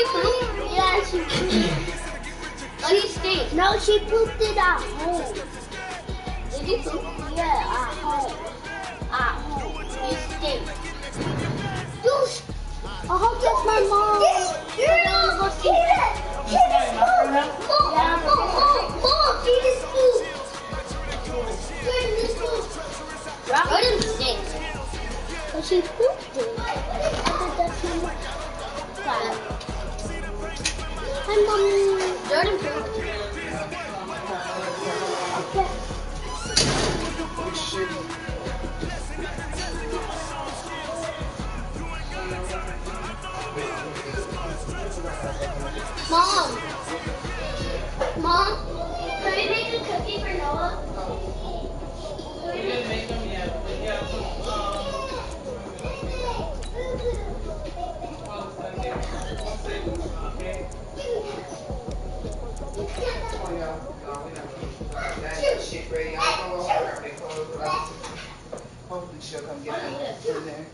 she poop? Yeah, she pooped. Oh, he stinks. No, she pooped it at home. Did you poop? Yeah, at home. At home. You stink. I hope that's my mom. You're not going to see that. Mom, feed his food. Jordan stinks. But she pooped it. I thought that's my mom. Hi, Mommy. Jordan pooped. Mom, can we make a cookie for Noah? We didn't make them yet, but yeah, okay. Shit ready. I don't know what her hopefully she'll come get it from there.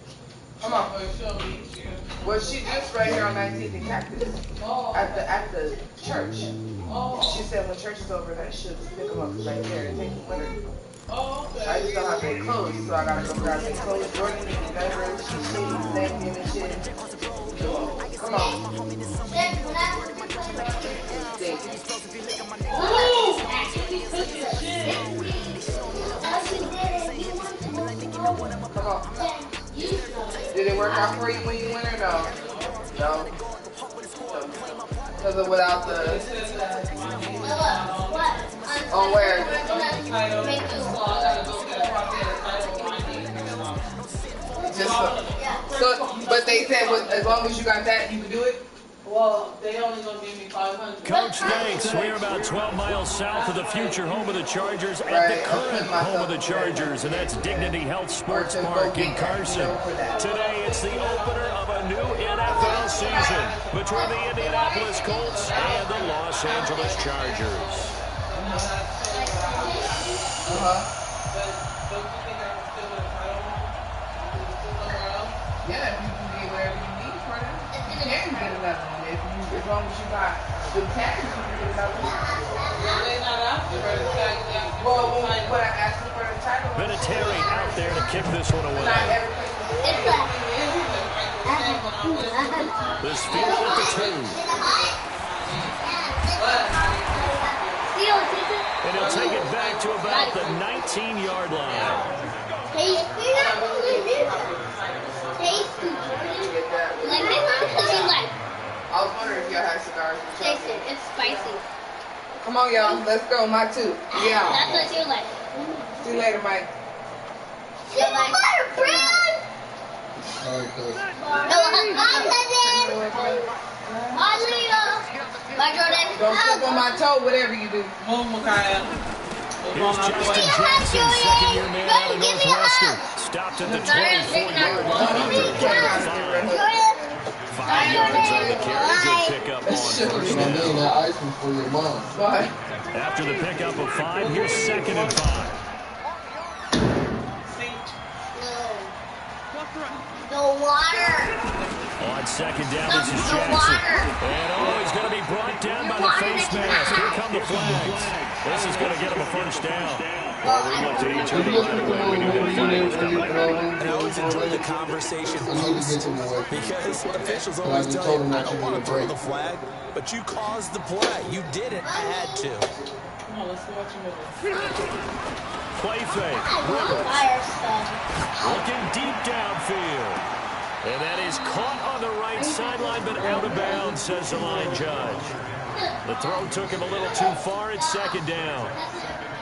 Come on. Well, she just right here on 19th and Cactus at the church. She said when church is over that she'll just pick them up right there and take them with her. I just don't have their clothes, so I gotta go grab their clothes. Jordan and whatever, she's napkin and shit. Come on. Come on. Did it work out for you when you went or no? No. Because of without the. On where? Just so, but they said as long as you got that, you can do it. Well, they only gonna give me 500. Coach, thanks. We're about 12 miles south of the future home of the Chargers at the current home of the Chargers, and that's Dignity Health Sports Park in Carson. Today, it's the opener of a new NFL season between the Indianapolis Colts and the Los Angeles Chargers. Yeah, you can get wherever you need for them. You can get another one. As long as you got the tags, you can get another one. They're not after her to tag them. Well, when I asked for the title, Vinatieri out there to kick this one away. This field at the 2. And he'll take it back to about the 19-yard line. I was wondering if y'all had cigars. Taste it. It's spicy. Come on, y'all. Let's go. My two. Yeah. That's what you like. See you later, Mike. See you later, Brad. Bye, Leo. Bye, Jordan. Don't step on my toe, whatever you do. Move, Micaiah. Here's Justin Jackson, second-year man out of Northwestern. Stopped at the 24-yard line after a gain of 5. 5 yards on the carry. Good pickup on first down. After the pickup of 5, here's 2nd and 5. The water. On 2nd down, this is Jackson. And he's going to be brought down by the face mask. Here come the flags. This is going to get him a first down. Well, we looked at each other right away. We knew that flag was coming. And I always enjoy the conversation because officials always tell you, I don't want to throw the flag, but you caused the play. You did it. I had to. Come on, let's watch him. Play fake. Looking deep downfield. And that is caught on the right sideline, but out of bounds, says the line judge. The throw took him a little too far. It's 2nd down.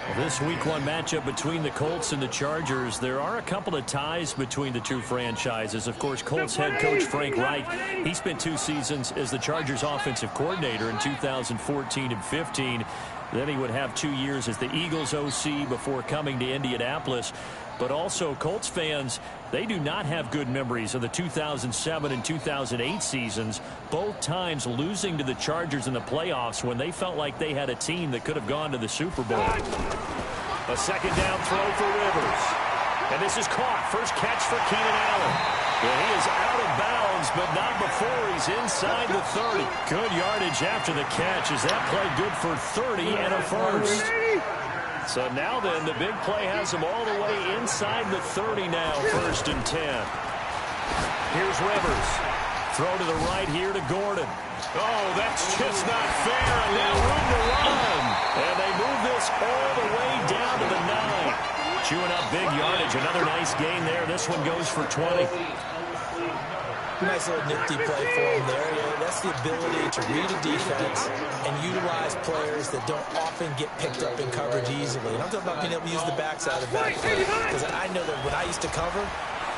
Well, this Week 1 matchup between the Colts and the Chargers, there are a couple of ties between the two franchises. Of course, Colts head coach Frank Reich, he spent 2 seasons as the Chargers offensive coordinator in 2014 and 15. Then he would have 2 years as the Eagles OC before coming to Indianapolis. But also, Colts fans, they do not have good memories of the 2007 and 2008 seasons, both times losing to the Chargers in the playoffs when they felt like they had a team that could have gone to the Super Bowl. A 2nd down throw for Rivers. And this is caught. First catch for Keenan Allen. Well, he is out of bounds runs, but not before he's inside the 30. Good yardage after the catch as that play good for 30 and a first. So now then, the big play has him all the way inside the 30 now, 1st and 10. Here's Rivers. Throw to the right here to Gordon. Oh, that's just not fair, and now room to run. And they move this all the way down to the 9. Chewing up big yardage. Another nice gain there. This one goes for 20. Nice little nifty play for him there. Yeah, that's the ability to read a defense and utilize players that don't often get picked up in coverage easily. And I'm talking about being able to use the backside of the backfield. Because I know that when I used to cover,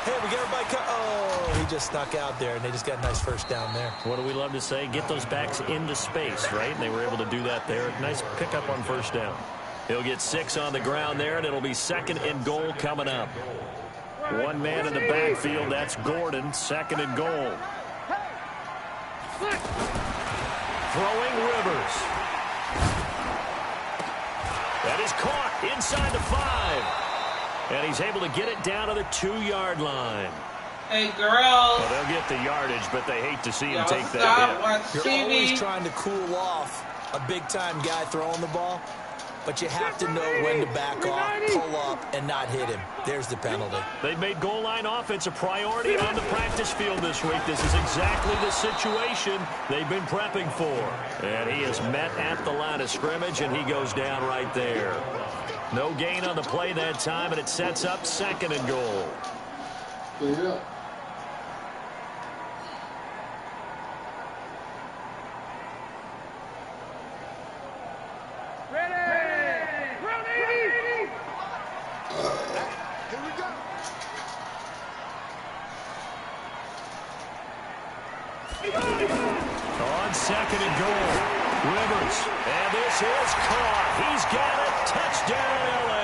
hey, we get everybody oh, he just snuck out there, and they just got a nice first down there. What do we love to say? Get those backs into space, right? And they were able to do that there. Nice pickup on first down. He'll get 6 on the ground there, and it'll be 2nd and goal coming up. One man in the backfield, that's Gordon, 2nd and goal. Throwing Rivers. That is caught inside the 5. And he's able to get it down to the 2-yard line. Hey, girl. Well, they'll get the yardage, but they hate to see him take that hit. You're always trying to cool off a big-time guy throwing the ball. But you have to know when to back off, pull up, and not hit him. There's the penalty. They've made goal line offense a priority on the practice field this week. This is exactly the situation they've been prepping for. And he is met at the line of scrimmage, and he goes down right there. No gain on the play that time, and it sets up 2nd and goal. Yeah. On 2nd and goal, Rivers, and this is caught. He's got it. Touchdown, L.A.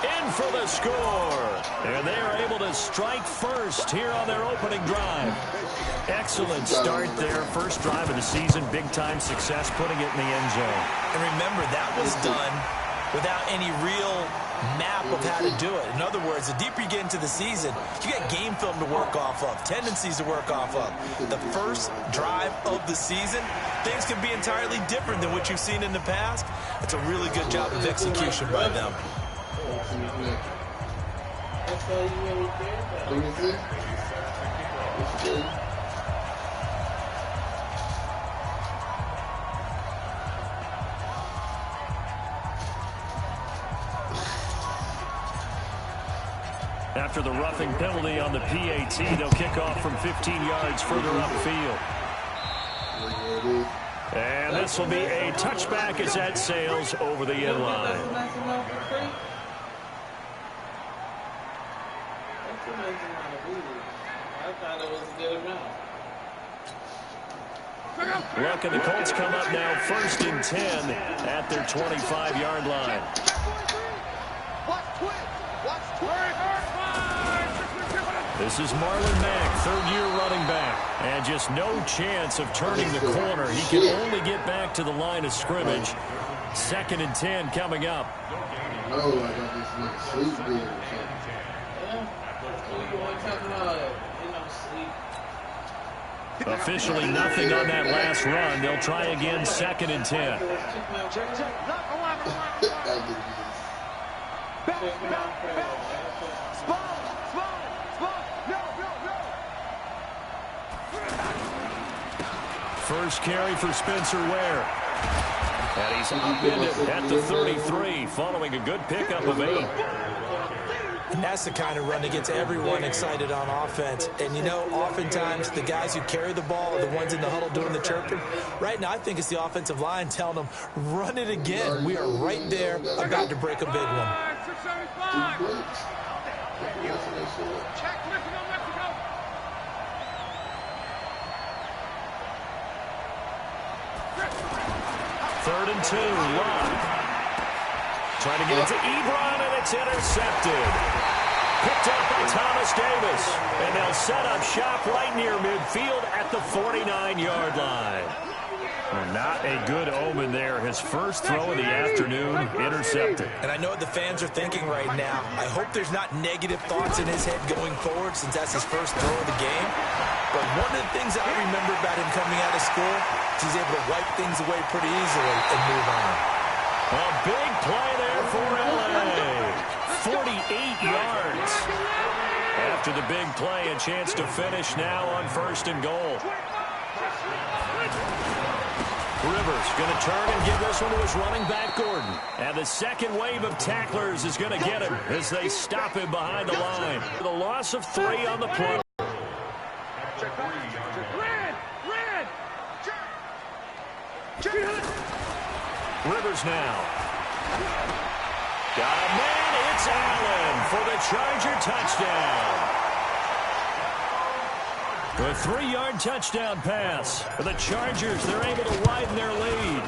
In for the score. And they are able to strike first here on their opening drive. Excellent start there. First drive of the season. Big-time success, putting it in the end zone. And remember, that was done without any real map of how to do it. In other words, the deeper you get into the season, you got game film to work off of, tendencies to work off of. The first drive of the season, things can be entirely different than what you've seen in the past. It's a really good job of execution by them. After the roughing penalty on the PAT, they'll kick off from 15 yards further upfield. And this will be a touchback as that sails over the end line. Look, and the Colts come up now 1st and 10 at their 25-yard line. This is Marlon Mack, 3rd-year running back. And just no chance of turning the corner. He can only get back to the line of scrimmage. 2nd and 10 coming up. Officially nothing on that last run. They'll try again, 2nd and 10. First carry for Spencer Ware. And he's upended at the 33 following a good pickup of 8. And that's the kind of run that gets everyone excited on offense. And, you know, oftentimes the guys who carry the ball are the ones in the huddle doing the chirping. Right now, I think it's the offensive line telling them, run it again. We are right there about to break a big one. Third and 2, Locke. Trying to get it to Ebron, and it's intercepted. Picked up by Thomas Davis. And they'll set up shop right near midfield at the 49-yard line. Well, not a good omen there. His first throw of the afternoon intercepted. And I know what the fans are thinking right now. I hope there's not negative thoughts in his head going forward since that's his first throw of the game. But one of the things I remember about him coming out of school is he's able to wipe things away pretty easily and move on. A big play there for L.A. 48 yards. After the big play, a chance to finish now on 1st and goal. Rivers going to turn and give this one to his running back, Gordon. And the second wave of tacklers is going to get him as they stop him behind the line. The loss of 3 on the play. Rivers now. Got a man. It's Allen for the Charger touchdown. A 3-yard touchdown pass for the Chargers. They're able to widen their lead.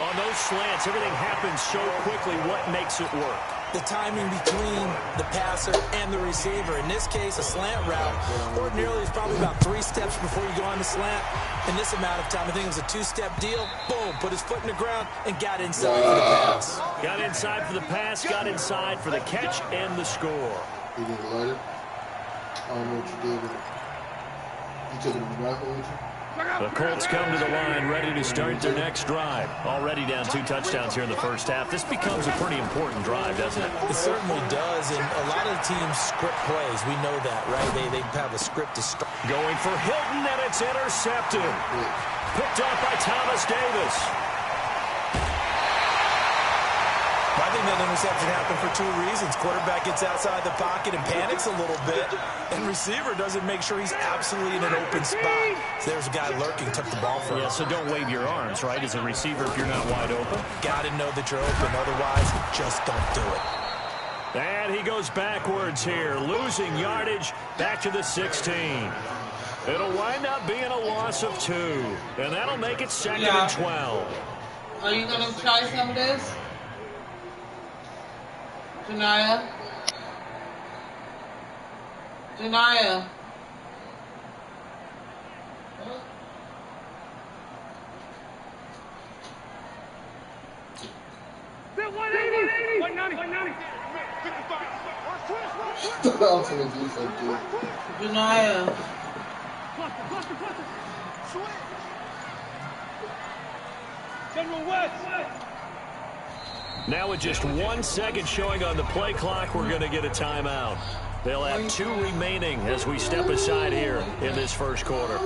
On those slants, everything happens so quickly. What makes it work? The timing between the passer and the receiver. In this case, a slant route ordinarily is probably about 3 steps before you go on the slant. In this amount of time, I think it was a 2-step deal. Boom, put his foot in the ground and got inside for the pass. Got inside for the pass, got inside for the catch and the score. You didn't let it? I don't know what you did with it. You took it in the rifle with you? The Colts come to the line ready to start their next drive. Already down 2 touchdowns here in the first half. This becomes a pretty important drive, doesn't it? It certainly does, and a lot of teams script plays. We know that, right? They have a script to start. Going for Hilton, and it's intercepted. Picked up by Thomas Davis. I think that interception happened for 2 reasons. Quarterback gets outside the pocket and panics a little bit, and receiver doesn't make sure he's absolutely in an open spot. So there's a guy lurking, took the ball from him. Yeah, so don't wave your arms, right, as a receiver if you're not wide open. Got to know that you're open. Otherwise, just don't do it. And he goes backwards here, losing yardage back to the 16. It'll wind up being a loss of 2, and that'll make it 2nd and 12. Are you going to try some of this? Janaya? Janaya? Janaya? Now with just 1 second showing on the play clock, we're going to get a timeout. They'll have 2 remaining as we step aside here in this first quarter.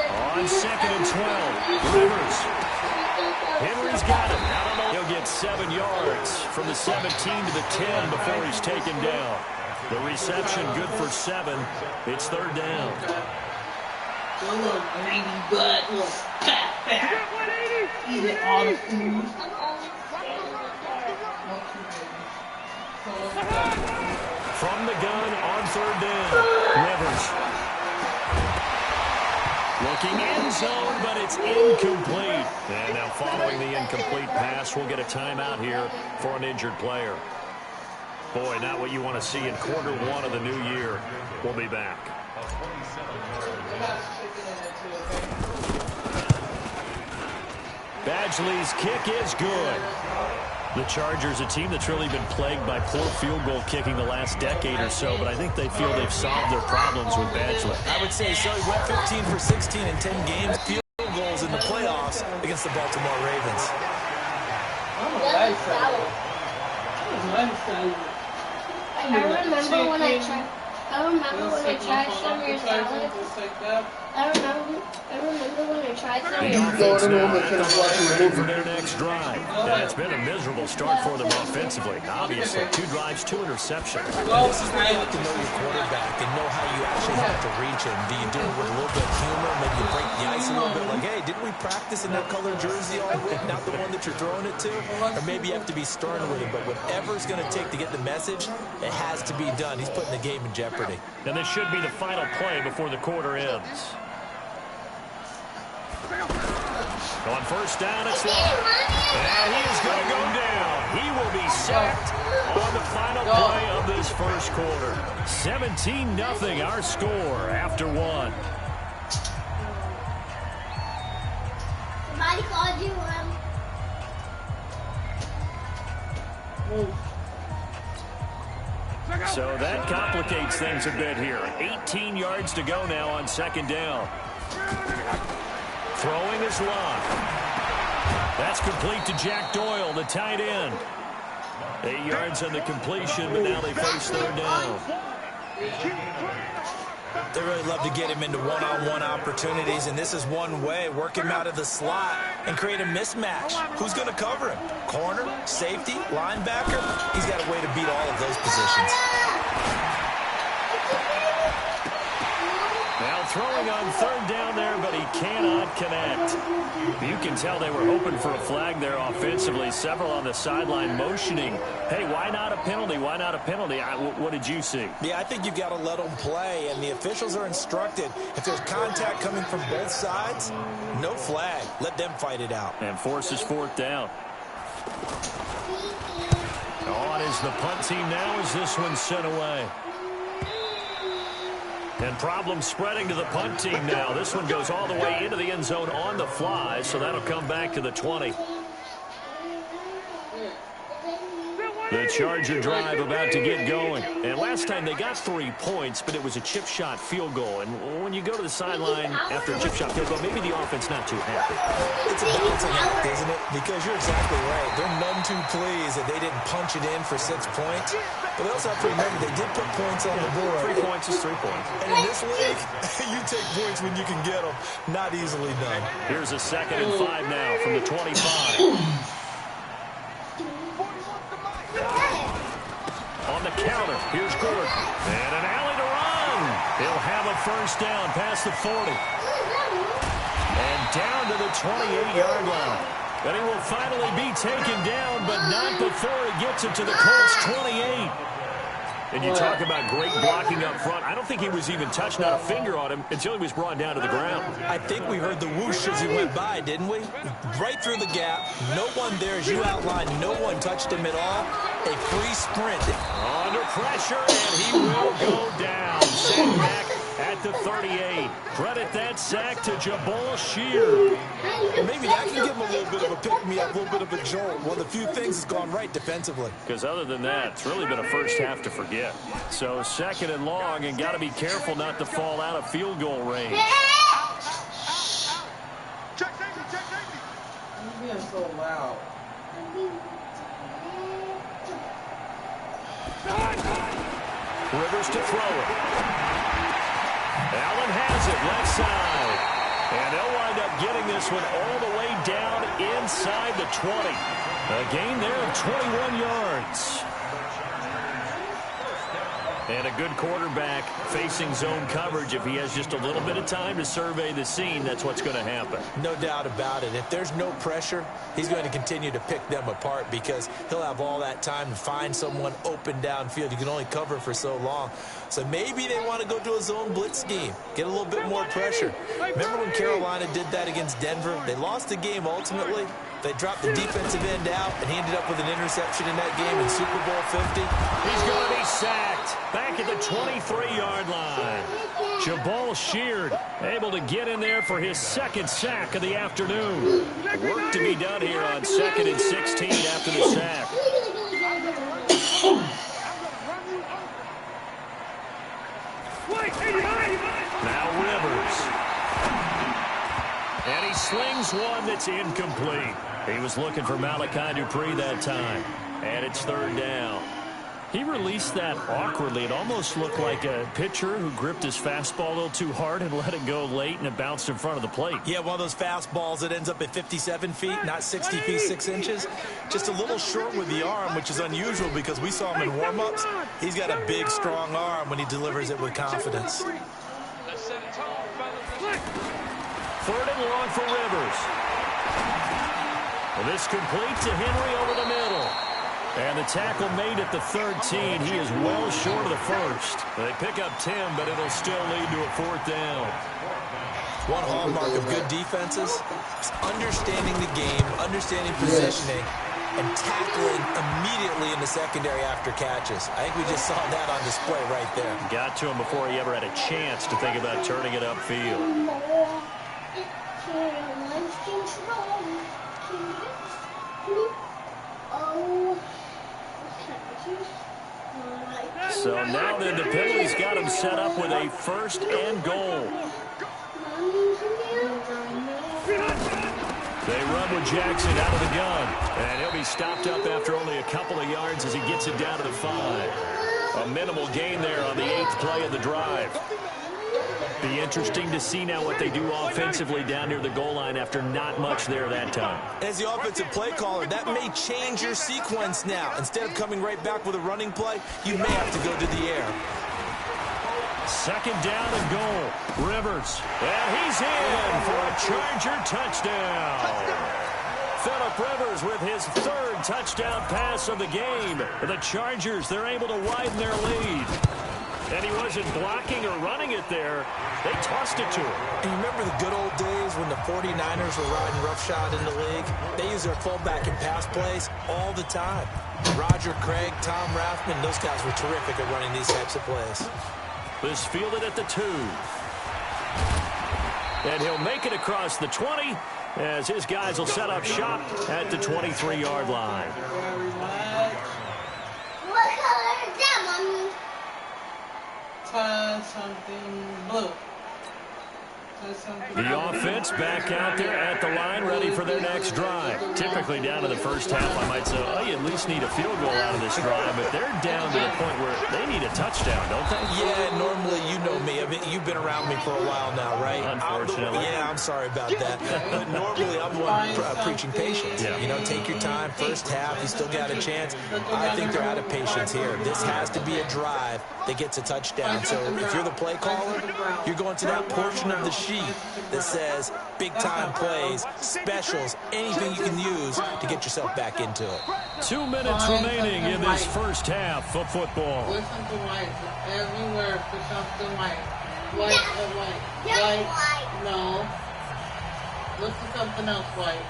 On 2nd and 12, Rivers. Henry's got him. I don't know. He'll get 7 yards from the 17 to the 10 before he's taken down. The reception good for 7. It's 3rd down. From the gun on 3rd down, Rivers. Looking end zone, but it's incomplete. And now following the incomplete pass, we'll get a timeout here for an injured player. Boy, not what you want to see in quarter 1 of the new year. We'll be back. Badgley's kick is good. The Chargers, a team that's really been plagued by poor field goal kicking the last decade or so, but I think they feel they've solved their problems with Badgley. I would say so. He went 15 for 16 in 10 games. Field goals in the playoffs against the Baltimore Ravens. I remember when I tried. I remember when I tried some of your salad. I remember when I tried some of your Ready for their next drive. And it's been a miserable start for them offensively. Obviously, 2 drives, 2 interceptions. This is where you have to know your quarterback and know how you actually have to reach him? Do you do it with a little bit of humor? Maybe you break the ice a little bit like, hey, didn't we practice in that color jersey all week, not the one that you're throwing it to? Or maybe you have to be stern with him, but whatever it's going to take to get the message, it has to be done. He's putting the game in jeopardy. And this should be the final play before the quarter ends. On first down, it's long. And he is going to go down. He will be sacked on the final play of this first quarter. 17-0 our score after one. Somebody called you So that complicates things a bit here. 18 yards to go now on second down. Throwing is locked. That's complete to Jack Doyle, the tight end. 8 yards on the completion, but now they face third down. They really love to get him into one-on-one opportunities, and this is one way. Work him out of the slot and create a mismatch. Who's going to cover him? Corner, safety, linebacker? He's got a way to beat all of those positions. Now throwing on third down there, but he cannot connect. You can tell they were hoping for a flag there offensively. Several on the sideline motioning, hey, why not a penalty? Why not a penalty? What did you see? Yeah, I think you've got to let them play, and the officials are instructed. If there's contact coming from both sides, no flag. Let them fight it out. And forces fourth down. On is the punt team now as this one's sent away. And problem spreading to the punt team now. This one goes all the way into the end zone on the fly, so that'll come back to the 20. The Charger drive about to get going. And last time they got 3 points, but it was a chip shot field goal. And when you go to the sideline after a chip shot field goal, maybe the offense not too happy. It's a balancing act, isn't it? Because you're exactly right. They're none too pleased that they didn't punch it in for 6 points. But they also have to remember they did put points on the board. 3 points is 3 points. And in this league, you take points when you can get them. Not easily done. Here's a 2nd and 5 now from the 25. On the counter, here's Gordon. And an alley to run. He'll have a first down past the 40. And down to the 28-yard line. But he will finally be taken down, but not before he gets it to the Colts 28. And you talk about great blocking up front. I don't think he was even touched, not a finger on him, until he was brought down to the ground. I think we heard the whoosh as he went by, didn't we? Right through the gap. No one there, as you outlined. No one touched him at all. A free sprint. Under pressure, and he will go down. Set back at the 38. Credit that sack to Jabal Sheard. Maybe that can give him a little bit of a pick-me-up, a little bit of a jolt. One of the few things that's gone right defensively. Because other than that, it's really been a first half to forget. So 2nd and long, and got to be careful not to fall out of field goal range. You're being so loud. Rivers to throw it. Allen has it, left side. And they'll wind up getting this one all the way down inside the 20. A gain there of 21 yards. And a good quarterback facing zone coverage. If he has just a little bit of time to survey the scene, that's what's going to happen. No doubt about it. If there's no pressure, he's going to continue to pick them apart because he'll have all that time to find someone open downfield. You can only cover for so long. So maybe they want to go to a zone blitz scheme, get a little bit more pressure. Remember when Carolina did that against Denver? They lost the game ultimately. They dropped the defensive end out, and he ended up with an interception in that game in Super Bowl 50. He's going to be sacked back at the 23-yard line. Jabal Sheard able to get in there for his 2nd sack of the afternoon. Work to be done here on 2nd and 16 after the sack. Now Rivers. And he slings one that's incomplete. He was looking for Malachi Dupree that time. And it's 3rd down. He released that awkwardly. It almost looked like a pitcher who gripped his fastball a little too hard and let it go late, and it bounced in front of the plate. Yeah, one of those fastballs that ends up at 57 feet, not 60 feet, 6 inches. Just a little short with the arm, which is unusual because we saw him in warm-ups. He's got a big, strong arm when he delivers it with confidence. 3rd and long for Rivers. Well, this complete to Henry over the middle. And the tackle made at the 13. He is well short of the first. They pick up 10, but it'll still lead to a 4th down. One hallmark of good defenses is understanding the game, understanding positioning, and tackling immediately in the secondary after catches. I think we just saw that on display right there. Got to him before he ever had a chance to think about turning it upfield. So now then, the penalty's got him set up with a 1st and goal. They run with Jackson out of the gun, and he'll be stopped up after only a couple of yards as he gets it down to the 5. A minimal gain there on the 8th play of the drive. Be interesting to see now what they do offensively down near the goal line after not much there that time. As the offensive play caller, that may change your sequence now. Instead of coming right back with a running play, you may have to go to the air. 2nd down and goal. Rivers. And he's in for a Charger touchdown. Phillip Rivers with his 3rd touchdown pass of the game. The Chargers, they're able to widen their lead. And he wasn't blocking or running it there. They tossed it to him. And you remember the good old days when the 49ers were riding roughshod in the league? They used their fullback in pass plays all the time. Roger Craig, Tom Rathman, those guys were terrific at running these types of plays. This fielded at the 2. And he'll make it across the 20 as his guys will set up shop at the 23-yard line. What color is that, Mommy? Something blue. The offense back out there at the line, ready for their next drive. Typically down to the first half, I might say, oh, you at least need a field goal out of this drive, but they're down to the point where they need a touchdown, don't they? Yeah, normally you know me. I mean, you've been around me for a while now, right? Unfortunately. I'm sorry about that. But normally I'm the one preaching patience. Yeah. You know, take your time. First half, you still got a chance. I think they're out of patience here. This has to be a drive that gets a touchdown. So if you're the play caller, you're going to that portion of the sheet that says big-time plays, specials, anything you can use to get yourself back into it. 2 minutes remaining in this first half of football. Listen to white. Everywhere for something white. White or white. White. No. Look for something else white.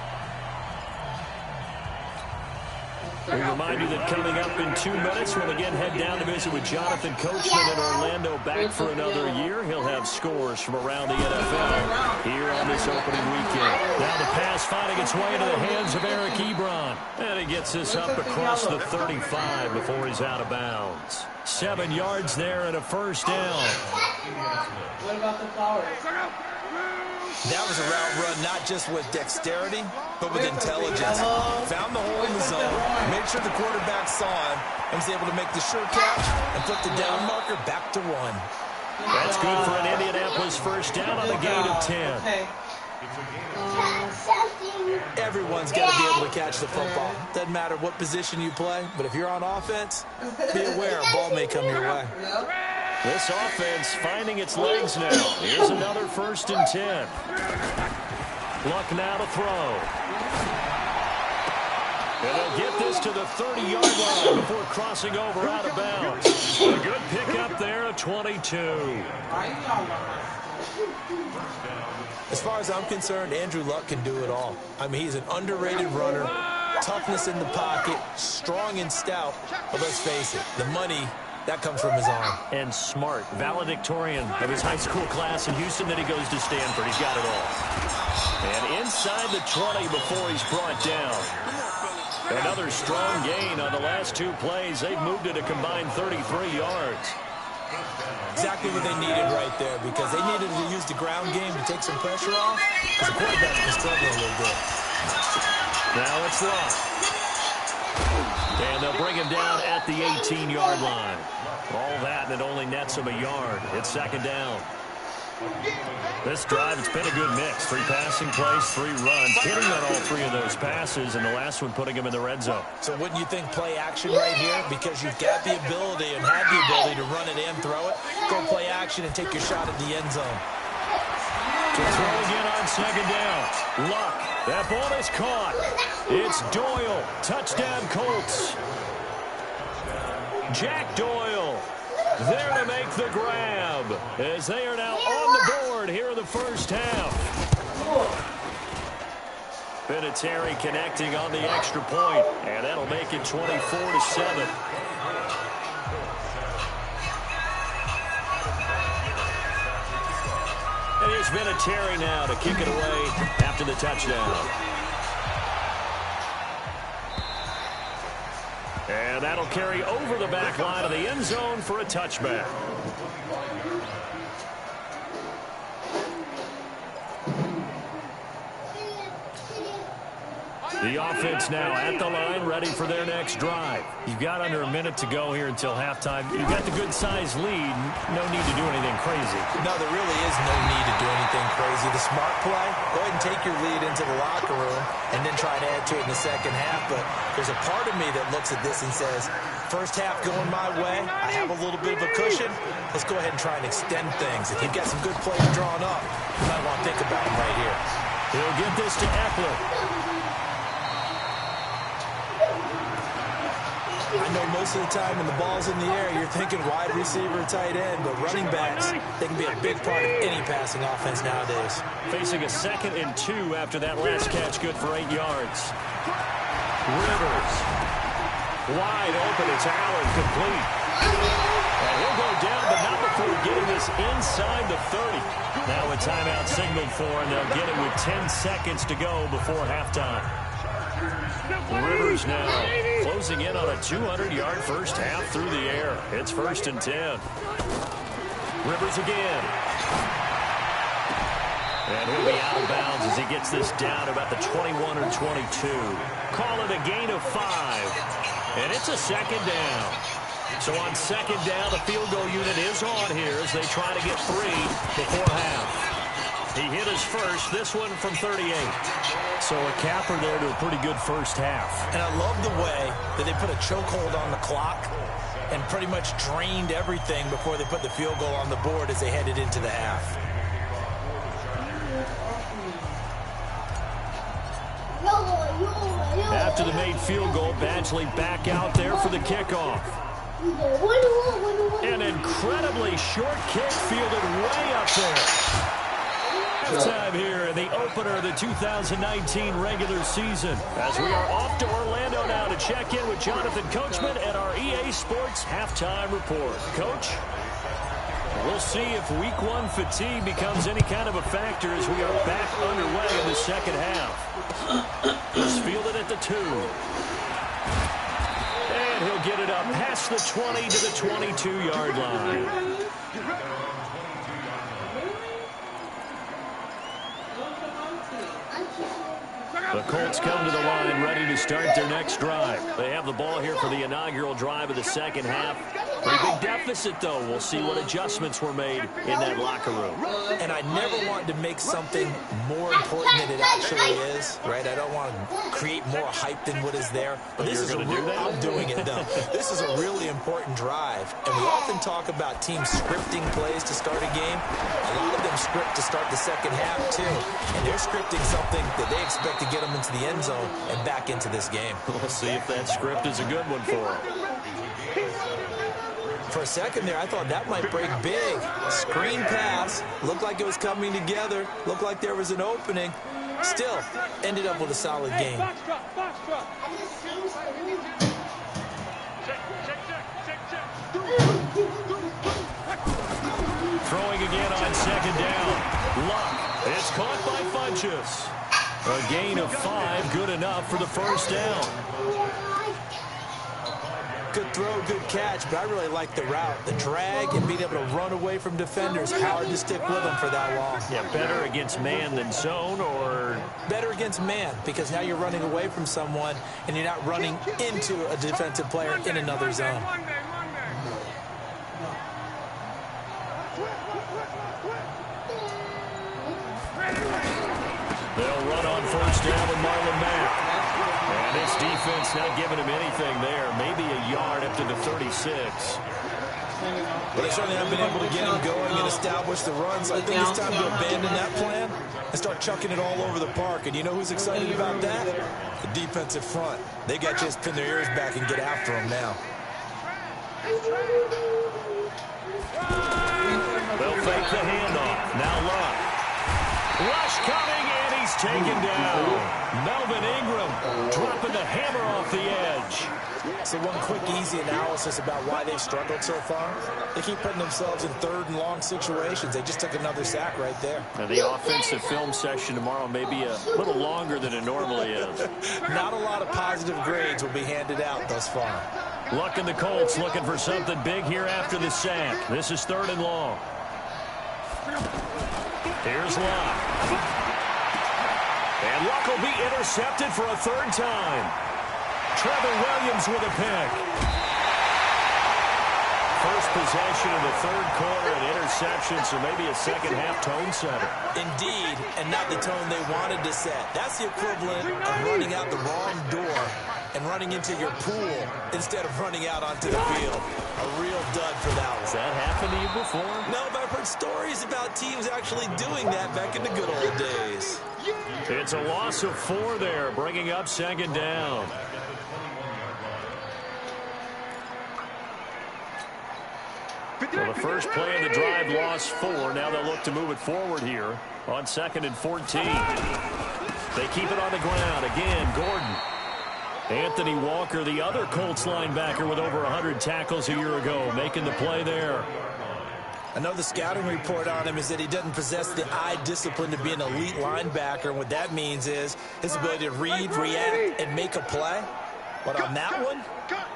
We remind you that coming up in 2 minutes, we'll again head down to visit with Jonathan Coachman in Orlando, back for another year. He'll have scores from around the NFL here on this opening weekend. Now the pass finding its way into the hands of Eric Ebron. And he gets this up across the 35 before he's out of bounds. 7 yards there and a 1st down. What about the flowers? That was a route run not just with dexterity, but with intelligence. Found the hole in the zone, made sure the quarterback saw him, and was able to make the sure catch and put the down marker back to 1. That's good for an Indianapolis 1st down on a gain of 10. Everyone's got to be able to catch the football. Doesn't matter what position you play, but if you're on offense, be aware a ball may come your way. This offense finding its legs now. Here's another 1st and 10. Luck now to throw. And they'll get this to the 30-yard line before crossing over out of bounds. A good pickup there at 22. As far as I'm concerned, Andrew Luck can do it all. I mean, he's an underrated runner, toughness in the pocket, strong and stout. But let's face it, the money, that comes from his arm. And smart, valedictorian of his high school class in Houston. Then he goes to Stanford. He's got it all. And inside the 20 before he's brought down. Another strong gain on the last 2 plays. They've moved it a combined 33 yards. Exactly what they needed right there, because they needed to use the ground game to take some pressure off, because the quarterback's been struggling a little bit. Now it's Luck. And they'll bring him down at the 18-yard line. All that, and it only nets him a yard. It's second down. This drive, it's been a good mix. 3 passing plays, 3 runs. Hitting on all 3 of those passes, and the last one putting him in the red zone. So wouldn't you think play action right here? Because you've got the ability and had the ability to run it and throw it. Go play action and take your shot at the end zone. To throw again on second down. Luck. That ball is caught. It's Doyle. Touchdown Colts. Jack Doyle there to make the grab as they are now on the board here in the first half. Vinatieri connecting on the extra point, and that'll make it 24-7. And here's Vinatieri now to kick it away after the touchdown. And that'll carry over the back line of the end zone for a touchback. The offense now at the line, ready for their next drive. You've got under a minute to go here until halftime. You've got the good-sized lead. No need to do anything crazy. No, there really is no need to do anything crazy. The smart play, go ahead and take your lead into the locker room and then try to add to it in the second half. But there's a part of me that looks at this and says, first half going my way, I have a little bit of a cushion. Let's go ahead and try and extend things. If you've got some good plays drawn up, you might want to think about them right here. He'll get this to Eckler. I know most of the time when the ball's in the air, you're thinking wide receiver, tight end, but running backs, they can be a big part of any passing offense nowadays. Facing a 2nd and 2 after that last catch, good for 8 yards. Rivers. Wide open, it's Allen, complete. And he'll go down, but not before getting this inside the 30. Now a timeout signaled for, and they'll get it with 10 seconds to go before halftime. Rivers now closing in on a 200-yard first half through the air. It's 1st and 10. Rivers again. And he'll be out of bounds as he gets this down about the 21 or 22. Call it a gain of 5. And it's a 2nd down. So on 2nd down, the field goal unit is on here as they try to get 3 before half. He hit his first, this one from 38. So a capper there to a pretty good first half. And I love the way that they put a chokehold on the clock and pretty much drained everything before they put the field goal on the board as they headed into the half. After the made field goal, Badgley back out there for the kickoff. An incredibly short kick fielded way up there. Time here in the opener of the 2019 regular season as we are off to Orlando now to check in with Jonathan Coachman at our EA Sports Halftime Report. Coach, we'll see if Week 1 fatigue becomes any kind of a factor as we are back underway in the second half. He's fielded at the 2. And he'll get it up past the 20 to the 22-yard line. The Colts come to the line ready to start their next drive. They have the ball here for the inaugural drive of the second half. Pretty big deficit, though. We'll see what adjustments were made in that locker room. And I never wanted to make something more important than it actually is, right? I don't want to create more hype than what is there. But this is I'm doing it, though. This is a really important drive. And we often talk about teams scripting plays to start a game. A lot of them script to start the second half, too. And they're scripting something that they expect to get them into the end zone and back into this game. We'll see if that script is a good one for them. For a second there, I thought that might break big. Screen pass. Looked like it was coming together. Looked like there was an opening. Still, ended up with a solid game. Throwing again on second down. Luck. It's caught by Funchess. A gain of 5, good enough for the first down. Good throw, good catch, but I really like the route. The drag and being able to run away from defenders. Hard to stick with them for that long. Yeah, better against man than zone, or? Better against man, because now you're running away from someone and you're not running into a defensive player in another zone. They'll run on first down with Marlon Mack. And this defense not giving him anything there. Maybe a yard up to the 36. But they certainly haven't been able to get him going and establish the run, so I think it's time to abandon that plan and start chucking it all over the park. And you know who's excited about that? The defensive front. They got to just pin their ears back and get after him now. They'll fake the handoff. Now Luck. Rush coming, and he's taken down. Melvin Ingram dropping the hammer off the edge. So one quick, easy analysis about why they've struggled so far. They keep putting themselves in third and long situations. They just took another sack right there. Now the offensive film session tomorrow may be a little longer than it normally is. Not a lot of positive grades will be handed out thus far. Luck and the Colts looking for something big here after the sack. This is 3rd and long. Here's Luck. And Luck will be intercepted for a 3rd time. Trevor Williams with a pick. First possession of the 3rd quarter, an interception, so maybe a second-half tone setter. Indeed, and not the tone they wanted to set. That's the equivalent of running out the wrong door and running into your pool instead of running out onto the field. A real dud for that one. Has that happened to you before? No, but I've heard stories about teams actually doing that back in the good old days. It's a loss of 4 there, bringing up 2nd down. Well, the first play of the drive lost 4. Now they'll look to move it forward here on 2nd and 14. They keep it on the ground. Again, Gordon. Anthony Walker, the other Colts linebacker with over 100 tackles a year ago, making the play there. I know the scouting report on him is that he doesn't possess the eye discipline to be an elite linebacker. And what that means is his ability to read, react, and make a play. But on that one,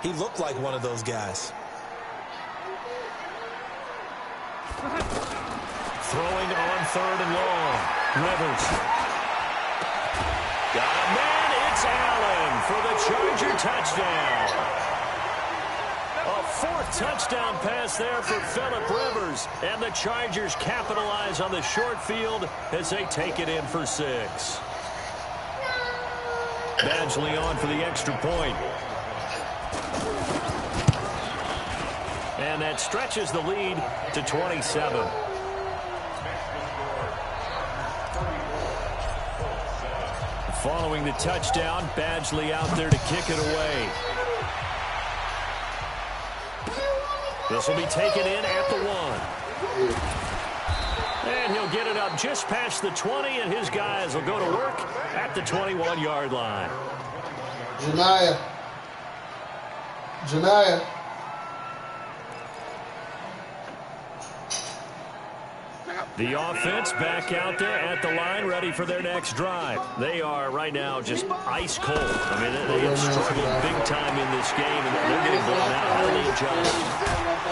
he looked like one of those guys. Throwing on 3rd and long. Rivers. Got a man. It's Allen for the Charger touchdown. A 4th touchdown pass there for Phillip Rivers. And the Chargers capitalize on the short field as they take it in for 6. Badgley on for the extra point. And that stretches the lead to 27. Following the touchdown, Badgley out there to kick it away. This will be taken in at the 1. And he'll get it up just past the 20, and his guys will go to work at the 21-yard line. Janiyah. The offense back out there at the line, ready for their next drive. They are right now just ice cold. I mean, they have struggled big time in this game, and they're getting blown out. How do they adjust?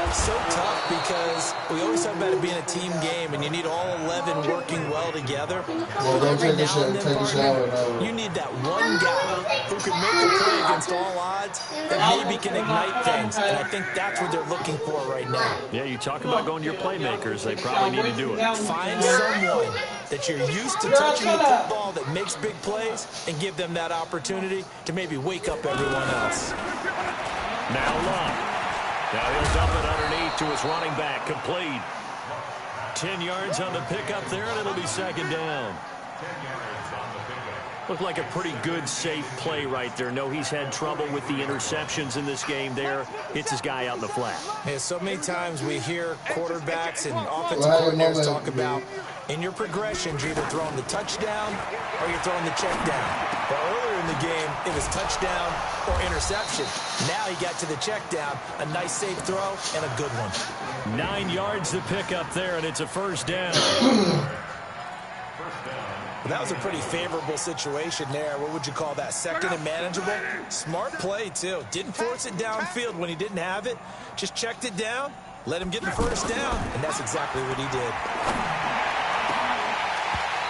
So tough because we always talk about it being a team game, and you need all 11 working well together. Well, don't take a shower. You need that one guy who can make a play against all odds that maybe can ignite things, and I think that's what they're looking for right now. Yeah, you talk about going to your playmakers. They probably need to do it. Find someone that you're used to touching the football that makes big plays and give them that opportunity to maybe wake up everyone else. Now Luck. Now he'll dump it underneath to his running back. Complete. 10 yards on the pickup there, and it'll be 2nd down. Looked like a pretty good, safe play right there. No, he's had trouble with the interceptions in this game there. Hits his guy out in the flat. Yeah, so many times we hear quarterbacks and offensive coordinators talk about in your progressions, you're either throwing the touchdown or you're throwing the check down. But earlier in the game, it was touchdown or interception. Now he got to the check down, a nice safe throw, and a good one. 9 yards to pick up there, and it's a 1st down. Well, that was a pretty favorable situation there. What would you call that? Second and manageable? Smart play, too. Didn't force it downfield when he didn't have it. Just checked it down, let him get the first down, and that's exactly what he did.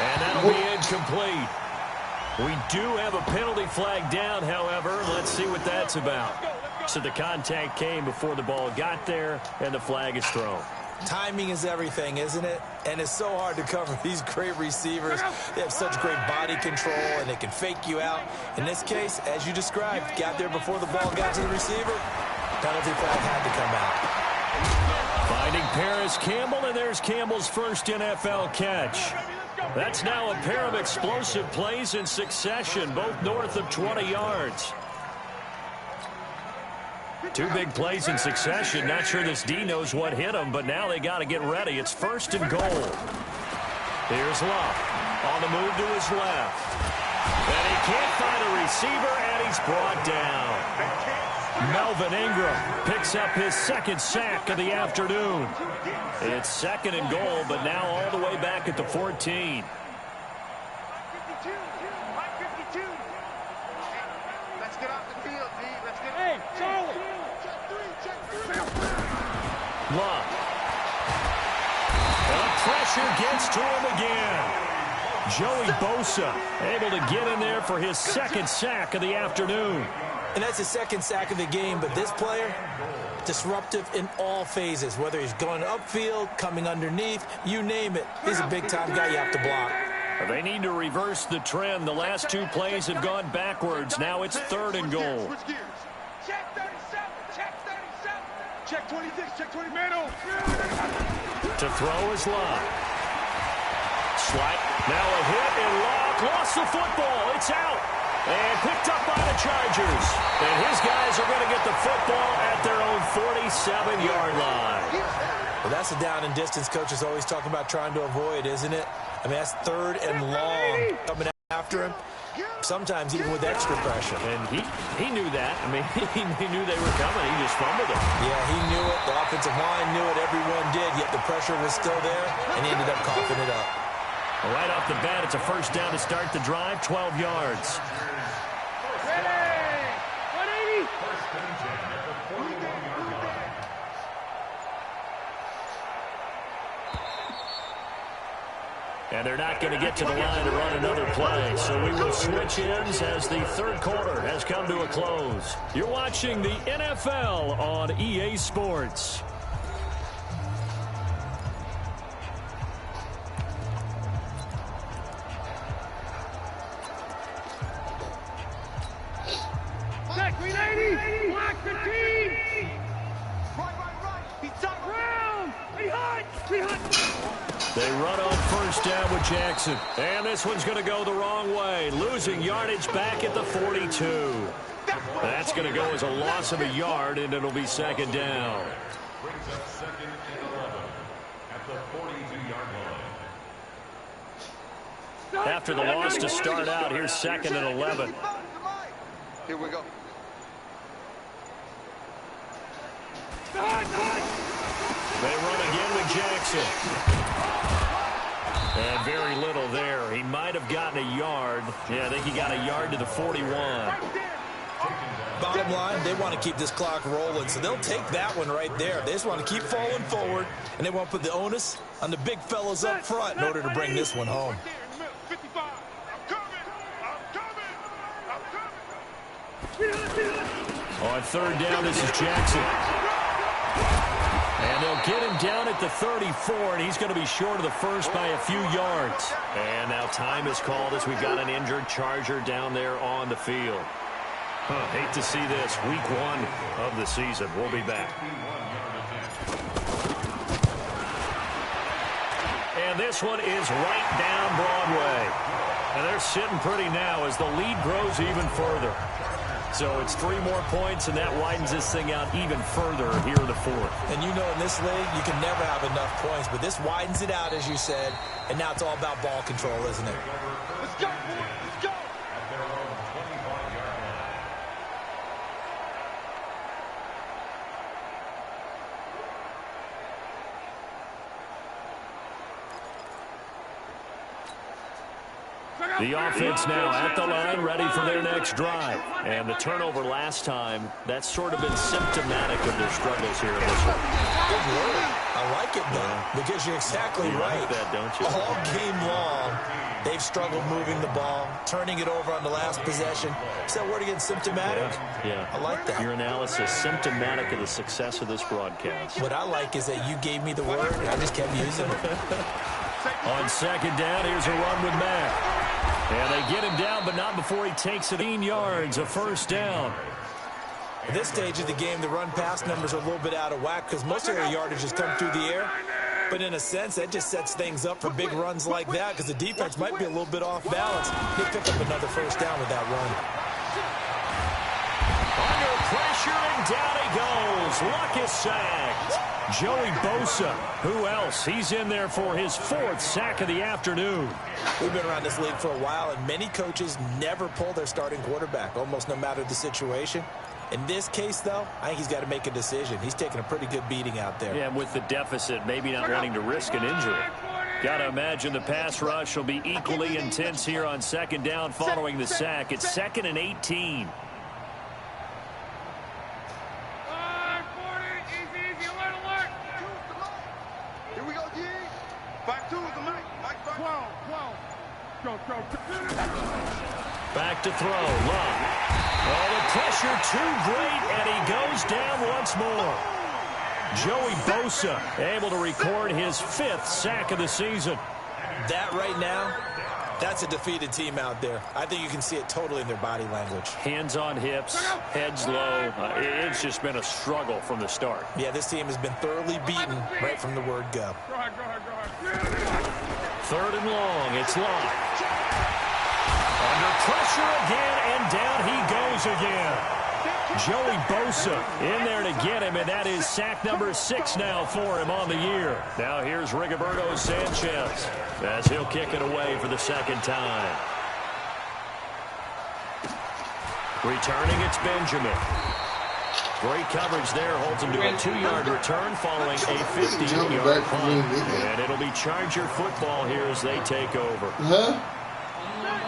And that'll be incomplete. We do have a penalty flag down, however. Let's see what that's about. So the contact came before the ball got there, and the flag is thrown. Timing is everything, isn't it? And it's so hard to cover these great receivers. They have such great body control, and they can fake you out. In this case, as you described, got there before the ball got to the receiver. Penalty flag had to come out. Finding Paris Campbell, and there's Campbell's first NFL catch. That's now a pair of explosive plays in succession, both north of 20 yards. Two big plays in succession. Not sure this D knows what hit him, but now they got to get ready. It's first and goal. Here's Love on the move to his left. And he can't find a receiver, and he's brought down. Melvin Ingram picks up his second sack of the afternoon. It's second and goal, but now all the way back at the 14. Let's get off the field, D. Let's get. Hey, Charlie. Love. And the pressure gets to him again. Joey Bosa able to get in there for his second sack of the afternoon. And that's his second sack of the game, but this player, disruptive in all phases, whether he's going upfield, coming underneath, you name it. He's a big-time guy you have to block. They need to reverse the trend. The last two plays have gone backwards. Now it's third and goal. Check 37, check 37. Check 26, check 20, man. To throw is Love. Slide. Now a hit, and Love lost the football. It's out. And picked up by the Chargers. And his guys are going to get the football at their own 47-yard line. Well, that's a down and distance coach is always talking about trying to avoid, isn't it? I mean, that's third and long coming after him, sometimes even with extra pressure. And he knew that. I mean, he knew they were coming. He just fumbled it. Yeah, he knew it. The offensive line knew it. Everyone did, yet the pressure was still there, and he ended up coughing it up. Right off the bat, it's a first down to start the drive, 12 yards. And they're not going to get to the line to run another play. So we will switch ends as the third quarter has come to a close. You're watching the NFL on EA Sports. They run on first down with Jackson. And this one's going to go the wrong way. Losing yardage back at the 42. That's going to go as a loss of a yard, and it'll be second down. Second and 11 at the 42-yard line. After the loss to start out, here's second and 11. Here we go. They run again with Jackson. And very little there. He might have gotten a yard. Yeah, I think he got a yard to the 41. Bottom line, they want to keep this clock rolling, so they'll take that one right there. They just want to keep falling forward, and they want to put the onus on the big fellas up front in order to bring this one home. On third down, this is Jackson. And they'll get him down at the 34, and he's going to be short of the first by a few yards. And now time is called as we've got an injured Charger down there on the field. Hate to see this. Week 1 of the season. We'll be back. And this one is right down Broadway. And they're sitting pretty now as the lead grows even further. So it's 3 more points, and that widens this thing out even further here in the fourth. And you know in this league, you can never have enough points, but this widens it out, as you said, and now it's all about ball control, isn't it? Let's go, let's go. The offense now at the line, ready for their next drive. And the turnover last time, that's sort of been symptomatic of their struggles here in this one. Good word. I like it, though, because you're exactly right. Like that, don't you? All game long, they've struggled moving the ball, turning it over on the last possession. Is that word again, symptomatic? Yeah. I like that. Your analysis, symptomatic of the success of this broadcast. What I like is that you gave me the word, and I just kept using it. On second down, here's a run with Mack. And they get him down, but not before he takes it 18 yards, a first down. At this stage of the game, the run-pass numbers are a little bit out of whack because most of their yardage has come through the air. But in a sense, that just sets things up for big runs like that because the defense might be a little bit off balance. He'll pick up another first down with that run. Under pressure, and down he goes. Luck is sacked. Joey Bosa, who else? He's in there for his 4th sack of the afternoon. We've been around this league for a while, and many coaches never pull their starting quarterback, almost no matter the situation. In this case, though, I think he's got to make a decision. He's taking a pretty good beating out there. Yeah, and with the deficit, maybe not wanting to risk an injury. Got to imagine the pass rush will be equally intense here on second down following the sack. It's 2nd and 18. Back to throw. Love. Oh, the pressure too great, and he goes down once more. Joey Bosa able to record his 5th sack of the season. That right now, that's a defeated team out there. I think you can see it totally in their body language. Hands on hips, heads low. It's just been a struggle from the start. Yeah, this team has been thoroughly beaten right from the word go. 3rd and long. It's locked. Under pressure again, and down he goes again. Joey Bosa in there to get him, and that is sack number 6 now for him on the year. Now here's Rigoberto Sanchez as he'll kick it away for the 2nd time. Returning, it's Benjamin. Great coverage there, holds him to a 2-yard return following a 15-yard punt. And it'll be Charger football here as they take over.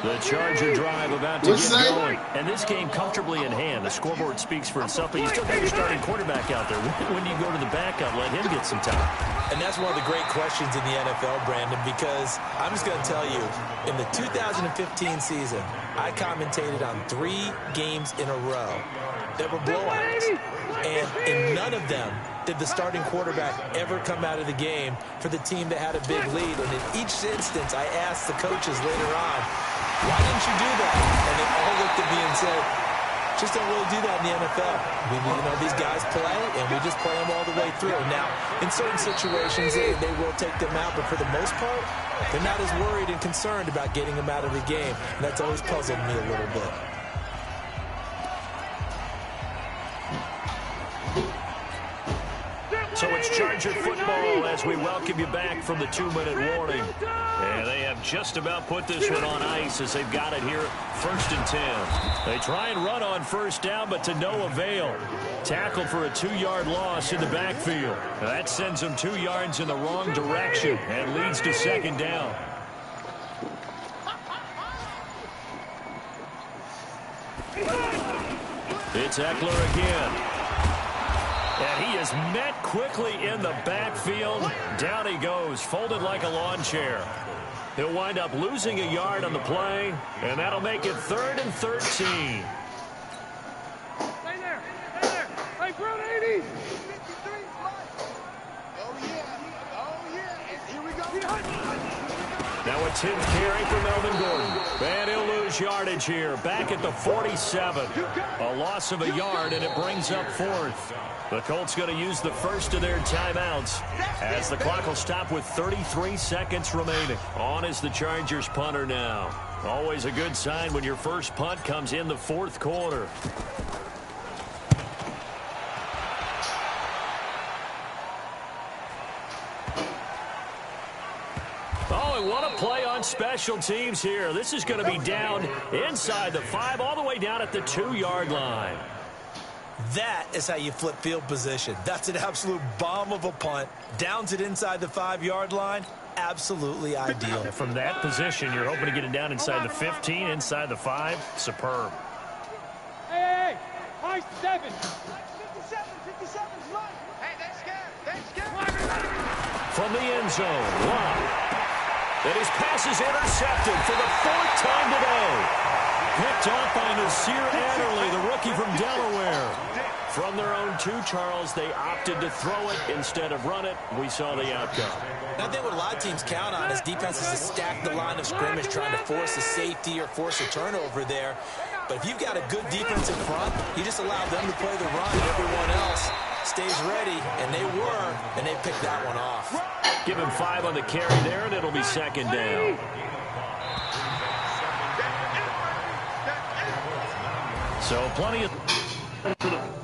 The Charger drive about to get going. And this game comfortably in hand. The scoreboard speaks for itself, but you still got your starting quarterback out there. When do you go to the backup? Let him get some time. And that's one of the great questions in the NFL, Brandon, because I'm just going to tell you, in the 2015 season, I commentated on 3 games in a row that were blowouts. And in none of them did the starting quarterback ever come out of the game for the team that had a big lead. And in each instance, I asked the coaches later on, why didn't you do that? And they all looked at me and said, just don't really do that in the NFL. These guys play, and we just play them all the way through. Now, in certain situations, they will take them out, but for the most part, they're not as worried and concerned about getting them out of the game. And that's always puzzled me a little bit. So it's Charger football as we welcome you back from the 2-minute warning. And they have just about put this one on ice as they've got it here 1st and 10. They try and run on first down, but to no avail. Tackled for a 2-yard loss in the backfield. That sends them 2 yards in the wrong direction and leads to 2nd down. It's Eckler again. And he is met quickly in the backfield. Down he goes, folded like a lawn chair. He'll wind up losing a yard on the play, and that'll make it 3rd and 13. Stay there. Stay there. Hey, Brown 80. Oh, yeah. And here we go. Now a 10th carry for Melvin Gordon. And he'll lose yardage here. Back at the 47. A loss of a yard, and it brings up 4th. The Colts going to use the first of their timeouts as the clock will stop with 33 seconds remaining. On is the Chargers punter now. Always a good sign when your first punt comes in the 4th quarter. Oh, and what a play on special teams here. This is going to be down inside the 5, all the way down at the 2-yard line. That is how you flip field position. That's an absolute bomb of a punt. Downs it inside the 5-yard line. absolutely ideal. And from that position, you're hoping to get it down inside the 15, inside the 5. Superb. Hey, high 7. 57's right. Hey, that's scared. From the end zone, wow. And his pass is intercepted for the 4th time today. Picked up by Nasir Adderley, the rookie from Delaware. From their own 2, Charles, they opted to throw it instead of run it. We saw the outcome. I think what a lot of teams count on is defenses to stack the line of scrimmage, trying to force a safety or force a turnover there. But if you've got a good defense in front, you just allow them to play the run and everyone else stays ready, and they were, and they picked that one off. Give him 5 on the carry there, and it'll be 2nd down. So plenty of...